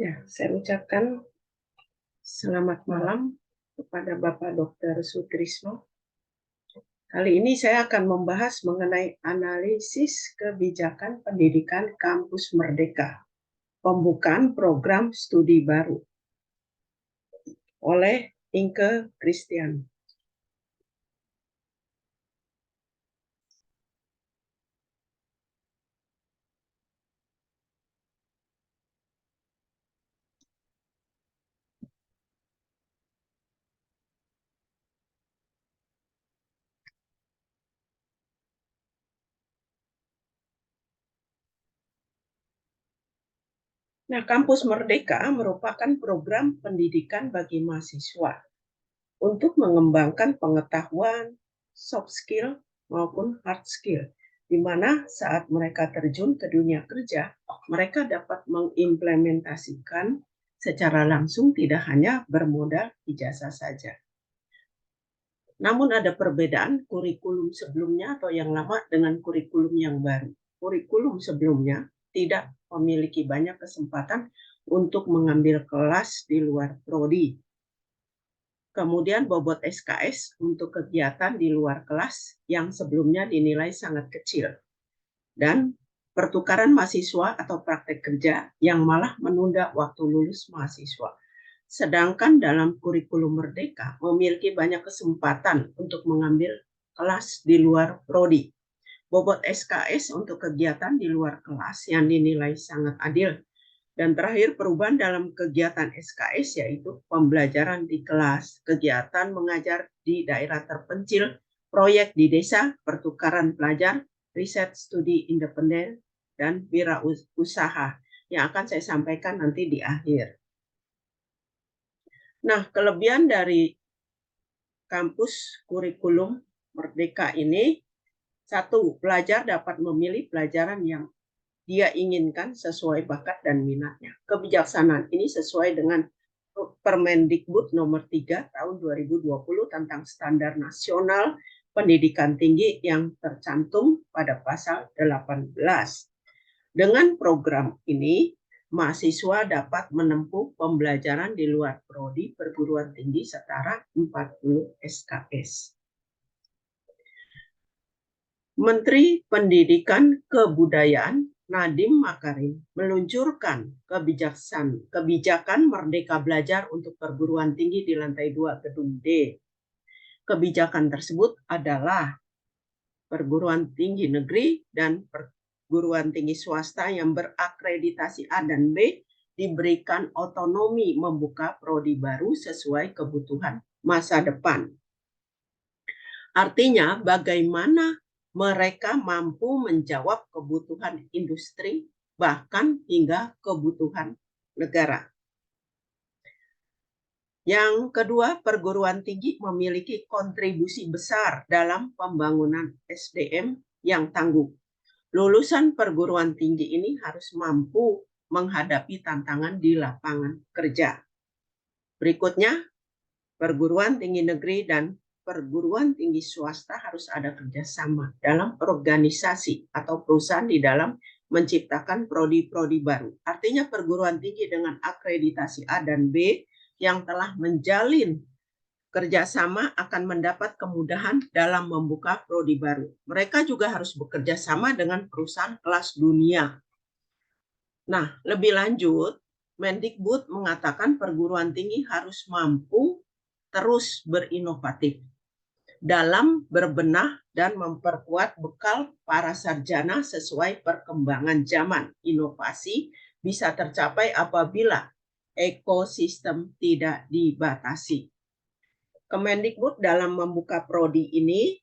Ya, saya ucapkan selamat malam kepada Bapak Dr. Sutrisno. Kali ini saya akan membahas mengenai analisis kebijakan pendidikan kampus Merdeka, pembukaan program studi baru oleh Inke Christian. Nah, Kampus Merdeka merupakan program pendidikan bagi mahasiswa untuk mengembangkan pengetahuan, soft skill, maupun hard skill, di mana saat mereka terjun ke dunia kerja, mereka dapat mengimplementasikan secara langsung tidak hanya bermodal ijazah saja. Namun ada perbedaan kurikulum sebelumnya atau yang lama dengan kurikulum yang baru. Kurikulum sebelumnya tidak memiliki banyak kesempatan untuk mengambil kelas di luar prodi. Kemudian bobot SKS untuk kegiatan di luar kelas yang sebelumnya dinilai sangat kecil. Dan pertukaran mahasiswa atau praktek kerja yang malah menunda waktu lulus mahasiswa. Sedangkan dalam kurikulum Merdeka memiliki banyak kesempatan untuk mengambil kelas di luar prodi. Bobot SKS untuk kegiatan di luar kelas yang dinilai sangat adil. Dan terakhir, perubahan dalam kegiatan SKS yaitu pembelajaran di kelas, kegiatan mengajar di daerah terpencil, proyek di desa, pertukaran pelajar, riset studi independen, dan wirausaha yang akan saya sampaikan nanti di akhir. Nah, kelebihan dari kampus kurikulum Merdeka ini, satu, pelajar dapat memilih pelajaran yang dia inginkan sesuai bakat dan minatnya. Kebijaksanaan ini sesuai dengan Permendikbud nomor 3 tahun 2020 tentang standar nasional pendidikan tinggi yang tercantum pada pasal 18. Dengan program ini, mahasiswa dapat menempuh pembelajaran di luar prodi perguruan tinggi setara 40 SKS. Menteri Pendidikan Kebudayaan Nadiem Makarim meluncurkan kebijakan Merdeka Belajar untuk perguruan tinggi di lantai 2 Gedung D. Kebijakan tersebut adalah perguruan tinggi negeri dan perguruan tinggi swasta yang berakreditasi A dan B diberikan otonomi membuka prodi baru sesuai kebutuhan masa depan. Artinya, bagaimana mereka mampu menjawab kebutuhan industri, bahkan hingga kebutuhan negara. Yang kedua, perguruan tinggi memiliki kontribusi besar dalam pembangunan SDM yang tangguh. Lulusan perguruan tinggi ini harus mampu menghadapi tantangan di lapangan kerja. Berikutnya, perguruan tinggi negeri dan perguruan tinggi swasta harus ada kerjasama dalam organisasi atau perusahaan di dalam menciptakan prodi-prodi baru. Artinya perguruan tinggi dengan akreditasi A dan B yang telah menjalin kerjasama akan mendapat kemudahan dalam membuka prodi baru. Mereka juga harus bekerja sama dengan perusahaan kelas dunia. Nah, lebih lanjut, Mendikbud mengatakan perguruan tinggi harus mampu terus berinovatif dalam berbenah dan memperkuat bekal para sarjana sesuai perkembangan zaman. Inovasi bisa tercapai apabila ekosistem tidak dibatasi. Kemendikbud dalam membuka prodi ini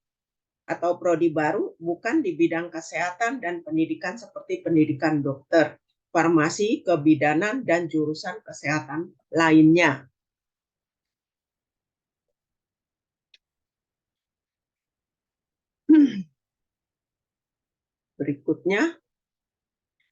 atau prodi baru bukan di bidang kesehatan dan pendidikan seperti pendidikan dokter, farmasi, kebidanan, dan jurusan kesehatan lainnya. Berikutnya,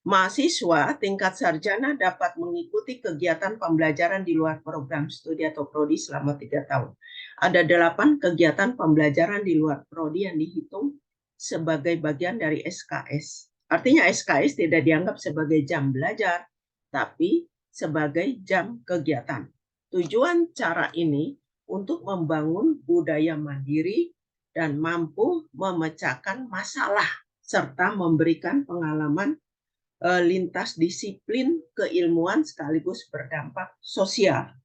mahasiswa tingkat sarjana dapat mengikuti kegiatan pembelajaran di luar program studi atau prodi selama 3 tahun. Ada 8 kegiatan pembelajaran di luar prodi yang dihitung sebagai bagian dari SKS. Artinya SKS tidak dianggap sebagai jam belajar, tapi sebagai jam kegiatan. Tujuan cara ini untuk membangun budaya mandiri dan mampu memecahkan masalah serta memberikan pengalaman lintas disiplin keilmuan sekaligus berdampak sosial.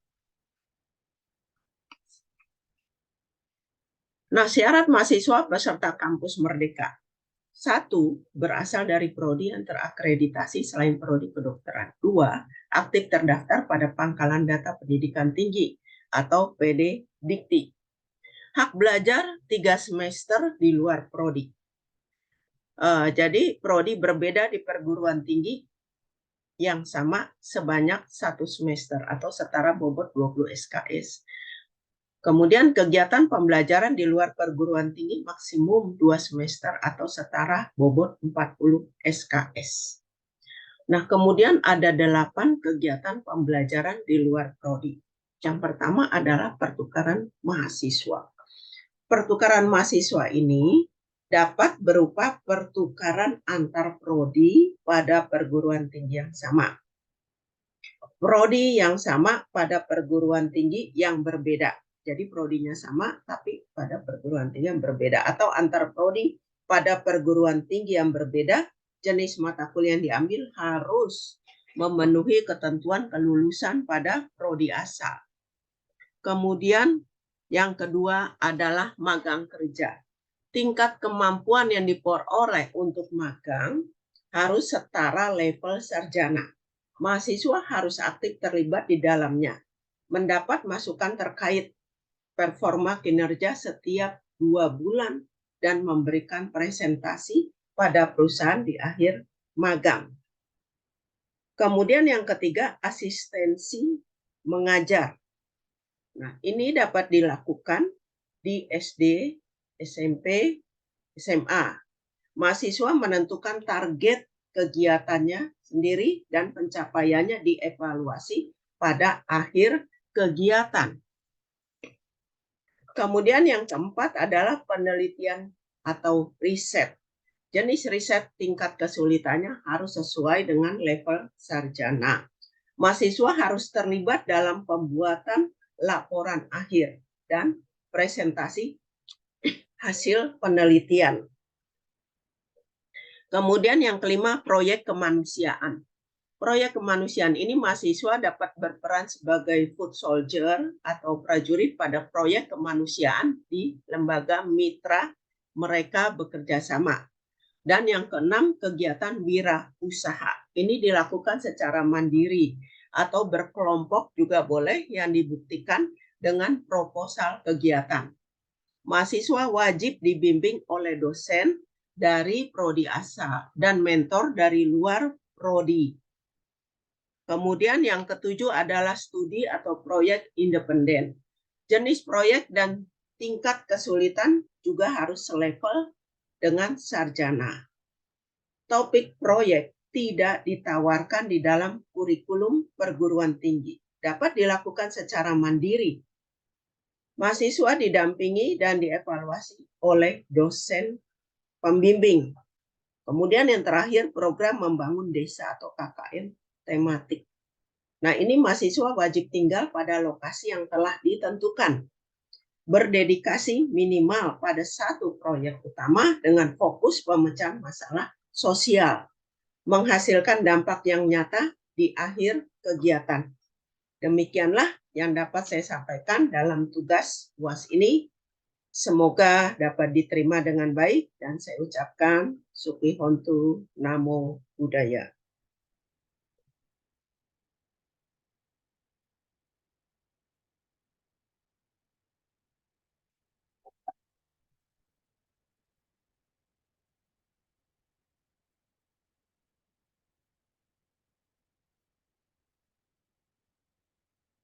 Nah, syarat mahasiswa peserta kampus Merdeka. 1. Berasal dari prodi yang terakreditasi selain prodi kedokteran. 2. Aktif terdaftar pada Pangkalan Data Pendidikan Tinggi atau PD Dikti. Hak belajar 3 semester di luar prodi. Jadi prodi berbeda di perguruan tinggi yang sama sebanyak 1 semester atau setara bobot 20 SKS. Kemudian kegiatan pembelajaran di luar perguruan tinggi maksimum 2 semester atau setara bobot 40 SKS. Nah, kemudian ada 8 kegiatan pembelajaran di luar prodi. Yang pertama adalah pertukaran mahasiswa. Pertukaran mahasiswa ini dapat berupa pertukaran antar prodi pada perguruan tinggi yang sama. Prodi yang sama pada perguruan tinggi yang berbeda. Jadi prodinya sama tapi pada perguruan tinggi yang berbeda. Atau antar prodi pada perguruan tinggi yang berbeda, jenis mata kuliah yang diambil harus memenuhi ketentuan kelulusan pada prodi asal. Kemudian yang kedua adalah magang kerja. Tingkat kemampuan yang diperoleh untuk magang harus setara level sarjana. Mahasiswa harus aktif terlibat di dalamnya, mendapat masukan terkait performa kinerja setiap 2 bulan, dan memberikan presentasi pada perusahaan di akhir magang. Kemudian yang ketiga, asistensi mengajar. Nah, ini dapat dilakukan di SD, SMP, SMA. Mahasiswa menentukan target kegiatannya sendiri dan pencapaiannya dievaluasi pada akhir kegiatan. Kemudian yang keempat adalah penelitian atau riset. Jenis riset tingkat kesulitannya harus sesuai dengan level sarjana. Mahasiswa harus terlibat dalam pembuatan laporan akhir dan presentasi hasil penelitian. Kemudian yang kelima, proyek kemanusiaan. Proyek kemanusiaan ini mahasiswa dapat berperan sebagai foot soldier atau prajurit pada proyek kemanusiaan di lembaga mitra mereka bekerja sama. Dan yang keenam, kegiatan wirausaha. Ini dilakukan secara mandiri atau berkelompok juga boleh yang dibuktikan dengan proposal kegiatan. Mahasiswa wajib dibimbing oleh dosen dari prodi asal dan mentor dari luar prodi. Kemudian yang ketujuh adalah studi atau proyek independen. Jenis proyek dan tingkat kesulitan juga harus selevel dengan sarjana. Topik proyek tidak ditawarkan di dalam kurikulum perguruan tinggi. Dapat dilakukan secara mandiri. Mahasiswa didampingi dan dievaluasi oleh dosen pembimbing. Kemudian yang terakhir, program membangun desa atau KKN tematik. Nah, ini mahasiswa wajib tinggal pada lokasi yang telah ditentukan. Berdedikasi minimal pada 1 proyek utama dengan fokus pemecahan masalah sosial. Menghasilkan dampak yang nyata di akhir kegiatan. Demikianlah yang dapat saya sampaikan dalam tugas UAS ini. Semoga dapat diterima dengan baik dan saya ucapkan Sukihontu Namo Buddhaya.